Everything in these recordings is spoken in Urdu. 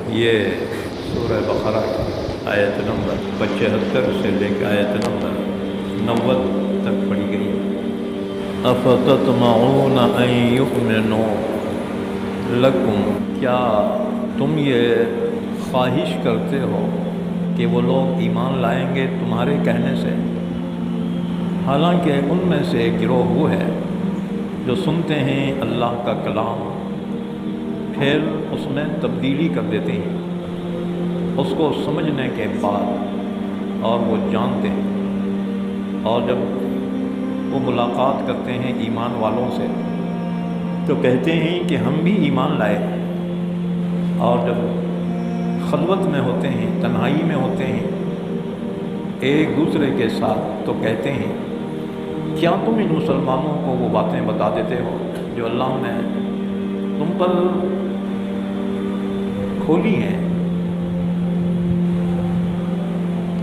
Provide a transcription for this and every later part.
یہ سورہ بقرہ کی آیت نمبر 75 سے لے کے آیت نمبر 90 تک پڑھی گئی ہے۔ افتطمعون ان یؤمنوا لکم، کیا تم یہ خواہش کرتے ہو کہ وہ لوگ ایمان لائیں گے تمہارے کہنے سے؟ حالانکہ ان میں سے ایک گروہ وہ ہے جو سنتے ہیں اللہ کا کلام، پھر اس میں تبدیلی کر دیتے ہیں اس کو سمجھنے کے بعد، اور وہ جانتے ہیں، اور جب وہ ملاقات کرتے ہیں ایمان والوں سے تو کہتے ہیں کہ ہم بھی ایمان لائے، اور جب خلوت میں ہوتے ہیں، تنہائی میں ہوتے ہیں ایک دوسرے کے ساتھ تو کہتے ہیں کیا تم ان مسلمانوں کو وہ باتیں بتا دیتے ہو جو اللہ نے تم پر کھولی ہیں؟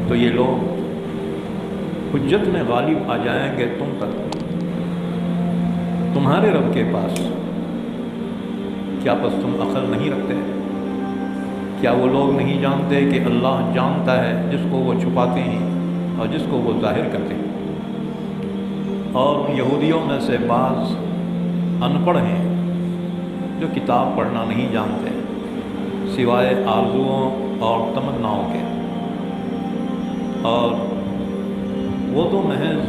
تو یہ لوگ حجت میں غالب آ جائیں گے تم پر، تمہارے رب کے پاس۔ کیا پس تم عقل نہیں رکھتے؟ کیا وہ لوگ نہیں جانتے کہ اللہ جانتا ہے جس کو وہ چھپاتے ہیں اور جس کو وہ ظاہر کرتے ہیں؟ اور یہودیوں میں سے بعض ان پڑھ ہیں جو کتاب پڑھنا نہیں جانتے سوائے آرزوؤں اور تمناؤں کے، اور وہ تو محض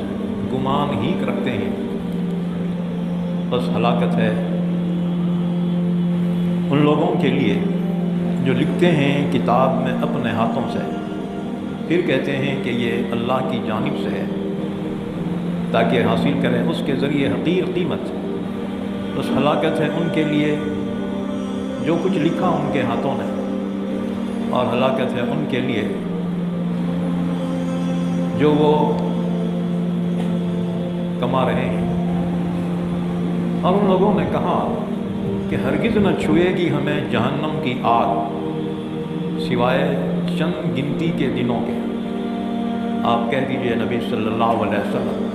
گمان ہی رکھتے ہیں، بس ہلاکت ہے ان لوگوں کے لیے جو لکھتے ہیں کتاب میں اپنے ہاتھوں سے، پھر کہتے ہیں کہ یہ اللہ کی جانب سے ہے تاکہ حاصل کریں اس کے ذریعے حقیر قیمت۔ بس ہلاکت ہے ان کے لیے جو کچھ لکھا ان کے ہاتھوں نے، اور ہلاکت ہے ان کے لیے جو وہ کما رہے ہیں۔ اور ان لوگوں نے کہا کہ ہرگز نہ چھوئے گی ہمیں جہنم کی آگ سوائے چند گنتی کے دنوں کے۔ آپ کہہ دیجئے نبی صلی اللہ علیہ وسلم،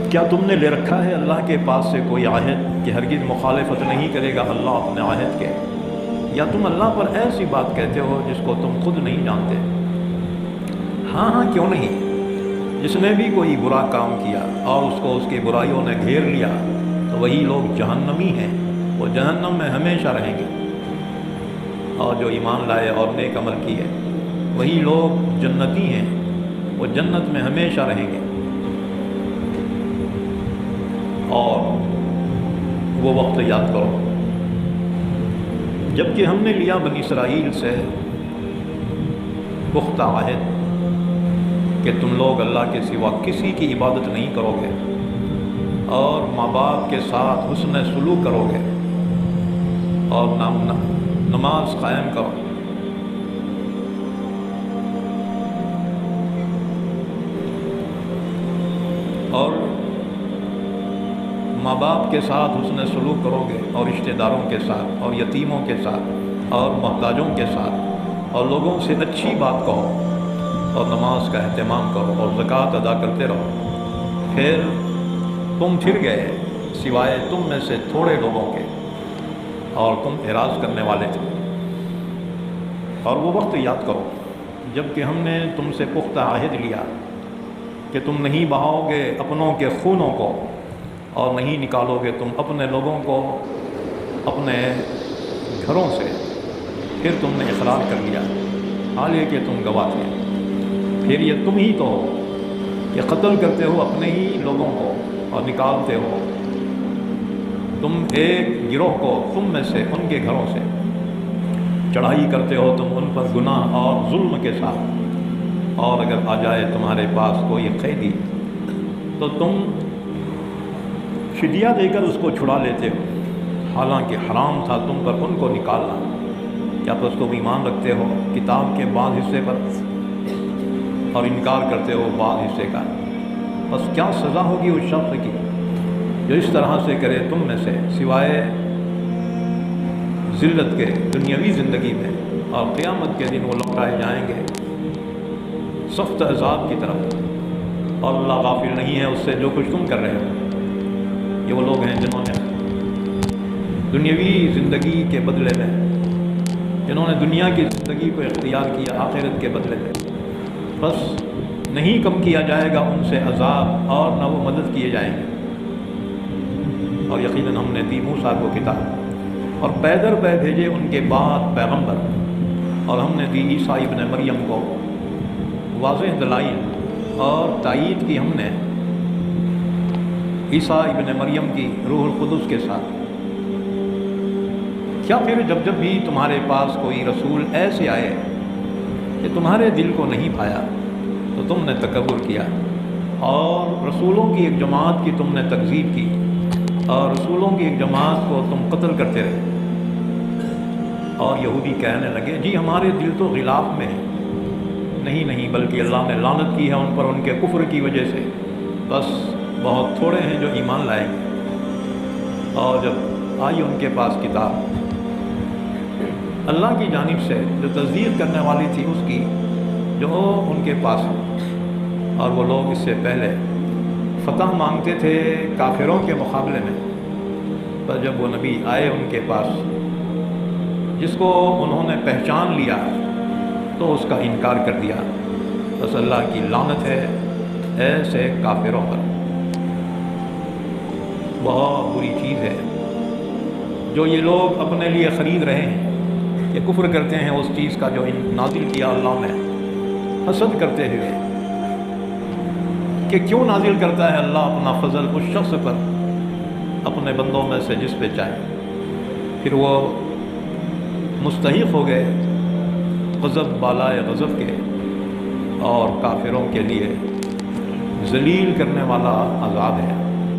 کیا تم نے لے رکھا ہے اللہ کے پاس سے کوئی عہد کہ ہرگز مخالفت نہیں کرے گا اللہ اپنے عہد کے؟ یا تم اللہ پر ایسی بات کہتے ہو جس کو تم خود نہیں جانتے؟ ہاں کیوں نہیں، جس نے بھی کوئی برا کام کیا اور اس کو اس کی برائیوں نے گھیر لیا تو وہی لوگ جہنمی ہیں، وہ جہنم میں ہمیشہ رہیں گے، اور جو ایمان لائے اور نیک عمل کیے وہی لوگ جنتی ہیں، وہ جنت میں ہمیشہ رہیں گے۔ اور وہ وقت یاد کرو جب کہ ہم نے لیا بنی اسرائیل سے پختہ عہد کہ تم لوگ اللہ کے سوا کسی کی عبادت نہیں کرو گے، اور ماں باپ کے ساتھ حسن سلوک کرو گے، اور نماز قائم کرو۔ اور ماں باپ کے ساتھ حسن سلوک کرو گے، اور رشتہ داروں کے ساتھ، اور یتیموں کے ساتھ، اور محتاجوں کے ساتھ، اور لوگوں سے اچھی بات کہو، اور نماز کا اہتمام کرو، اور زکوٰۃ ادا کرتے رہو۔ پھر تم پھر گئے سوائے تم میں سے تھوڑے لوگوں کے، اور تم اعراض کرنے والے تھے۔ اور وہ وقت یاد کرو جب کہ ہم نے تم سے پختہ عہد لیا کہ تم نہیں بہاؤ گے اپنوں کے خونوں کو، اور نہیں نکالو گے تم اپنے لوگوں کو اپنے گھروں سے، پھر تم نے اقرار کر لیا حالانکہ کہ تم گواہ تھے۔ پھر یہ تم ہی تو ہو کہ قتل کرتے ہو اپنے ہی لوگوں کو اور نکالتے ہو تم ایک گروہ کو تم میں سے ان کے گھروں سے، چڑھائی کرتے ہو تم ان پر گناہ اور ظلم کے ساتھ، اور اگر آ جائے تمہارے پاس کوئی قیدی تو تم فدیہ دے کر اس کو چھڑا لیتے ہو، حالانکہ حرام تھا تم پر ان کو نکالنا۔ کیا پس تم ایمان رکھتے ہو کتاب کے بعض حصے پر اور انکار کرتے ہو بعض حصے کا؟ بس کیا سزا ہوگی اس شخص کی جو اس طرح سے کرے تم میں سے، سوائے ذلت کے دنیاوی زندگی میں، اور قیامت کے دن وہ لوٹائے جائیں گے سخت عذاب کی طرف، اور اللہ غافل نہیں ہے اس سے جو کچھ تم کر رہے ہو۔ یہ وہ لوگ ہیں جنہوں نے دنیاوی زندگی کے بدلے میں جنہوں نے دنیا کی زندگی کو اختیار کیا آخرت کے بدلے میں، بس نہیں کم کیا جائے گا ان سے عذاب اور نہ وہ مدد کیے جائیں گے۔ اور یقیناً ہم نے دی موسیٰ کو کتاب اور پے در پے بھیجے ان کے بعد پیغمبر، اور ہم نے دی عیسیٰ ابن مریم کو واضح دلائل اور تائید کی ہم نے عیسیٰ ابن مریم کی روح القدس کے ساتھ۔ کیا پھر جب بھی تمہارے پاس کوئی رسول ایسے آئے کہ تمہارے دل کو نہیں بھایا تو تم نے تکبر کیا اور رسولوں کی ایک جماعت کی تم نے تکذیب کی اور رسولوں کی ایک جماعت کو تم قتل کرتے رہے؟ اور یہودی کہنے لگے جی ہمارے دل تو غلاف میں ہے۔ نہیں بلکہ اللہ نے لعنت کی ہے ان پر ان کے کفر کی وجہ سے، بس بہت تھوڑے ہیں جو ایمان لائیں گے۔ اور جب آئی ان کے پاس کتاب اللہ کی جانب سے جو تصدیق کرنے والی تھی اس کی، جو ان کے پاس، اور وہ لوگ اس سے پہلے فتح مانگتے تھے کافروں کے مقابلے میں، پر جب وہ نبی آئے ان کے پاس جس کو انہوں نے پہچان لیا تو اس کا انکار کر دیا۔ بس اللہ کی لعنت ہے ایسے کافروں پر۔ بہت بری چیز ہے جو یہ لوگ اپنے لیے خرید رہے ہیں، کہ کفر کرتے ہیں اس چیز کا جو نازل کیا اللہ نے، حسد کرتے ہوئے کہ کیوں نازل کرتا ہے اللہ اپنا فضل اس شخص پر اپنے بندوں میں سے جس پہ چاہے۔ پھر وہ مستحق ہو گئے غضب بالائے غضب کے، اور کافروں کے لیے ذلیل کرنے والا عذاب ہے۔